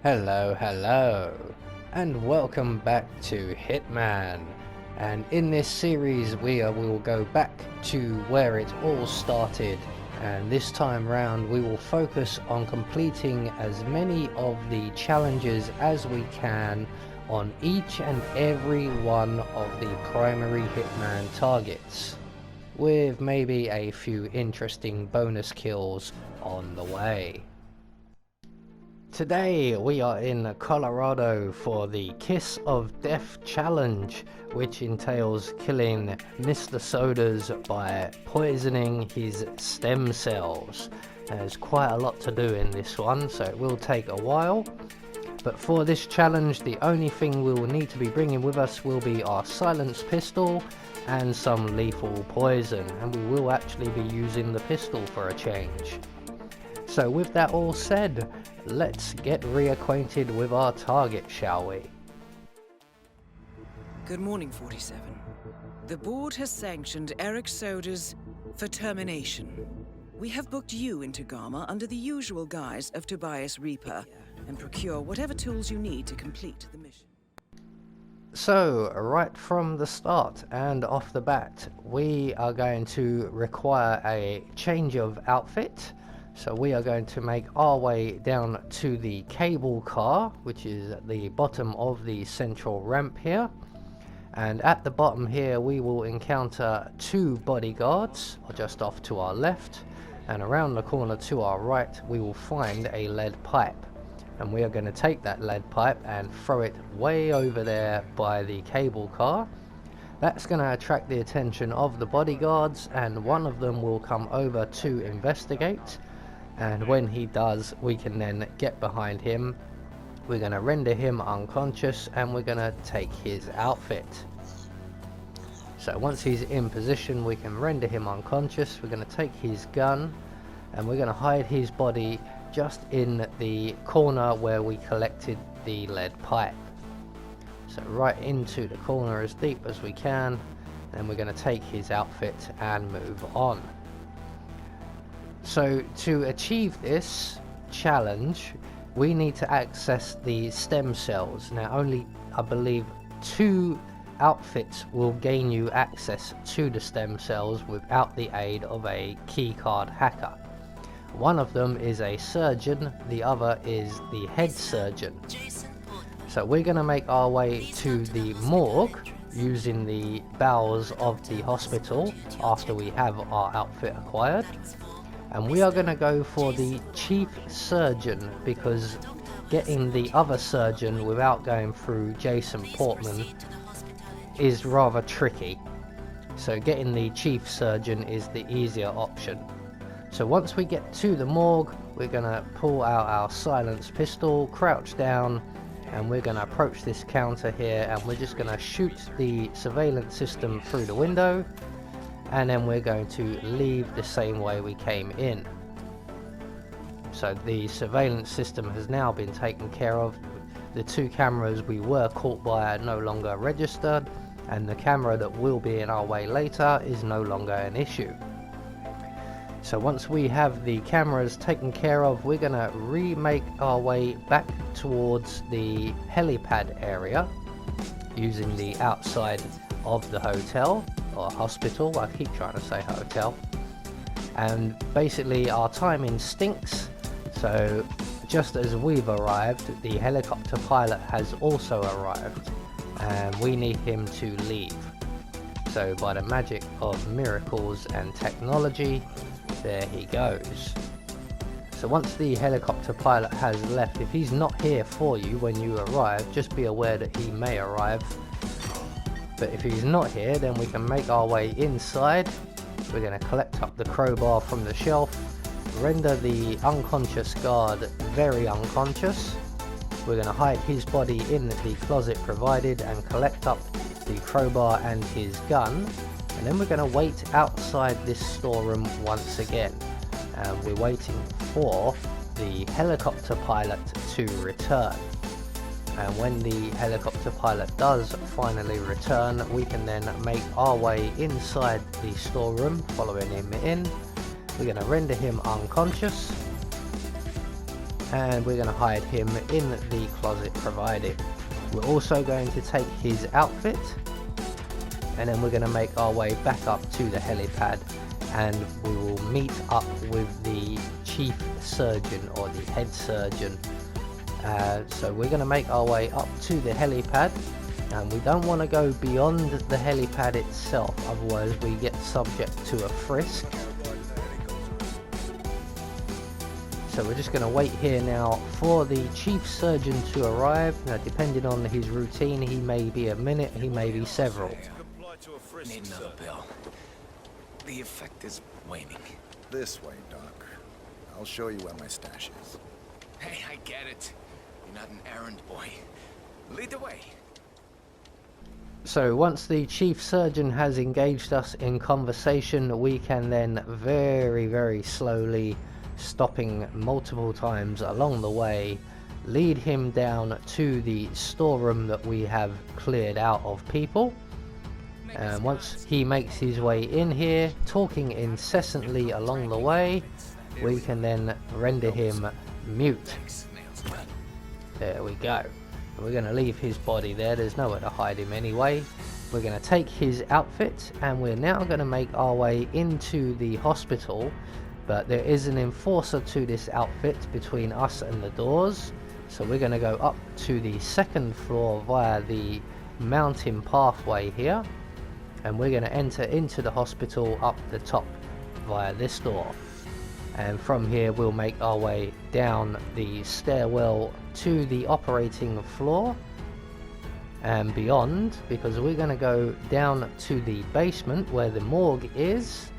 Hello, and welcome back to Hitman. And in this series we will go back to where it all started, and this time round we will focus on completing as many of the challenges as we can on each and every one of the primary Hitman targets, with maybe a few interesting bonus kills on the way. Today we are in Colorado for the Kiss of Death challenge, which entails killing Mr. Soders by poisoning his stem cells. There's quite a lot to do in this one, so it will take a while. But for this challenge, the only thing we will need to be bringing with us will be our silenced pistol and some lethal poison, and we will actually be using the pistol for a change. So with that all said, let's get reacquainted with our target, shall we? Good morning, 47. The board has sanctioned Eric Soders for termination. We have booked you into Gamma under the usual guise of Tobias Reaper and procure whatever tools you need to complete the mission. So, right from the start and off the bat, we are going to require a change of outfit. So we are going to make our way down to the cable car, which is at the bottom of the central ramp here. And at the bottom here we will encounter two bodyguards just off to our left, and around the corner to our right we will find a lead pipe. And we are going to take that lead pipe and throw it way over there by the cable car. That's going to attract the attention of the bodyguards, and one of them will come over to investigate. And when he does, we can then get behind him. We're going to render him unconscious, and we're going to take his outfit. So once he's in position, we can render him unconscious. We're going to take his gun, and we're going to hide his body just in the corner where we collected the lead pipe. So right into the corner as deep as we can. Then we're going to take his outfit and move on. So to achieve this challenge, we need to access the stem cells. Now only, I believe, 2 outfits will gain you access to the stem cells without the aid of a keycard hacker. One of them is a surgeon, the other is the head surgeon. So we're going to make our way to the morgue using the bowels of the hospital after we have our outfit acquired. And we are going to go for the chief surgeon, because getting the other surgeon without going through Jason Portman is rather tricky. So getting the chief surgeon is the easier option. So once we get to the morgue, we're going to pull out our silenced pistol, crouch down, and we're going to approach this counter here, and we're just going to shoot the surveillance system through the window. And then we're going to leave the same way we came in. So the surveillance system has now been taken care of. The 2 cameras we were caught by are no longer registered, and the camera that will be in our way later is no longer an issue. So once we have the cameras taken care of, we're going to remake our way back towards the helipad area using the outside of the hotel or hospital. I keep trying to say hotel. And basically our timing stinks, so just as we've arrived, the helicopter pilot has also arrived, and we need him to leave. So by the magic of miracles and technology, there he goes. So once the helicopter pilot has left, if he's not here for you when you arrive, just be aware that he may arrive. But if he's not here, then we can make our way inside. We're going to collect up the crowbar from the shelf, render the unconscious guard very unconscious. We're going to hide his body in the closet provided and collect up the crowbar and his gun. And then we're going to wait outside this storeroom once again. And we're waiting for the helicopter pilot to return. And when the helicopter pilot does finally return, we can then make our way inside the storeroom, following him in. We're going to render him unconscious, and we're going to hide him in the closet provided. We're also going to take his outfit, and then we're going to make our way back up to the helipad, and we will meet up with the chief surgeon or the head surgeon. So we're going to make our way up to the helipad, and we don't want to go beyond the helipad itself, otherwise we get subject to a frisk. So we're just going to wait here now for the chief surgeon to arrive. Now, depending on his routine, he may be a minute, he may be several. Need another bill. The effect is waning. This way, Doc. I'll show you where my stash is. Hey, I get it. You're not an errand boy. Lead the way. So once the chief surgeon has engaged us in conversation, we can then very slowly, stopping multiple times along the way, lead him down to the storeroom that we have cleared out of people. And once he makes his way in here, talking incessantly along the way, we can then render him mute. There we go. We're going to leave his body there, there's nowhere to hide him anyway. We're going to take his outfit, and we're now going to make our way into the hospital. But there is an enforcer to this outfit between us and the doors, so we're going to go up to the second floor via the mountain pathway here, and we're going to enter into the hospital up the top via this door. And from here we'll make our way down the stairwell to the operating floor and beyond, because we're going to go down to the basement where the morgue is.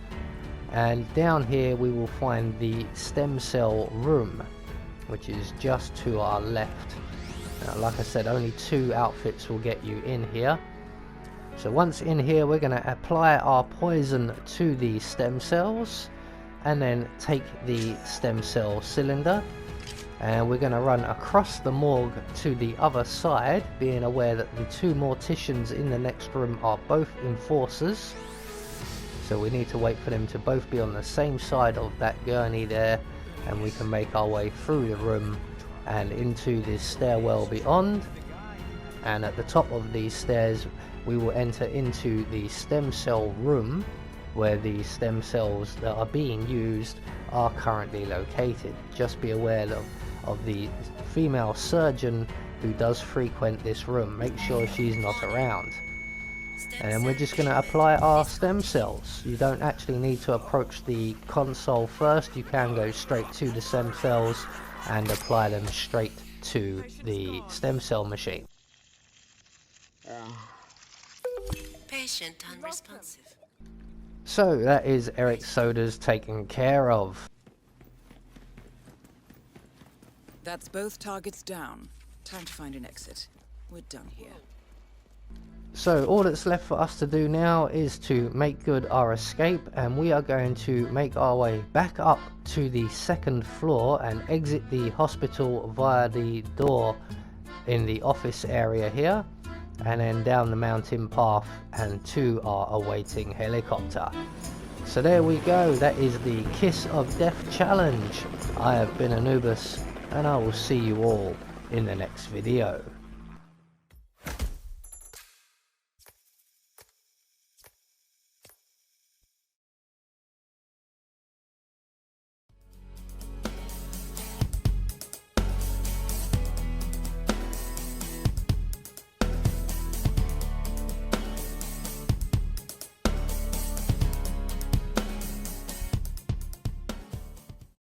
And down here we will find the stem cell room, which is just to our left. Now, like I said, only 2 outfits will get you in here. So once in here, we're going to apply our poison to the stem cells, and then take the stem cell cylinder, and we're going to run across the morgue to the other side, being aware that the 2 morticians in the next room are both enforcers. So we need to wait for them to both be on the same side of that gurney there, and we can make our way through the room and into this stairwell beyond. And at the top of these stairs we will enter into the stem cell room, where the stem cells that are being used are currently located. Just be aware of the female surgeon who does frequent this room. Make sure she's not around. And then we're just going to apply our stem cells. You don't actually need to approach the console first. You can go straight to the stem cells and apply them straight to the stem cell machine. Patient unresponsive. So that is Eric Soders taken care of. That's both targets down. Time to find an exit. We're done here. So all that's left for us to do now is to make good our escape, and we are going to make our way back up to the second floor and exit the hospital via the door in the office area here, and then down the mountain path and to our awaiting helicopter. So there we go, that is the Kiss of Death challenge. I have been Anubis, and I will see you all in the next video.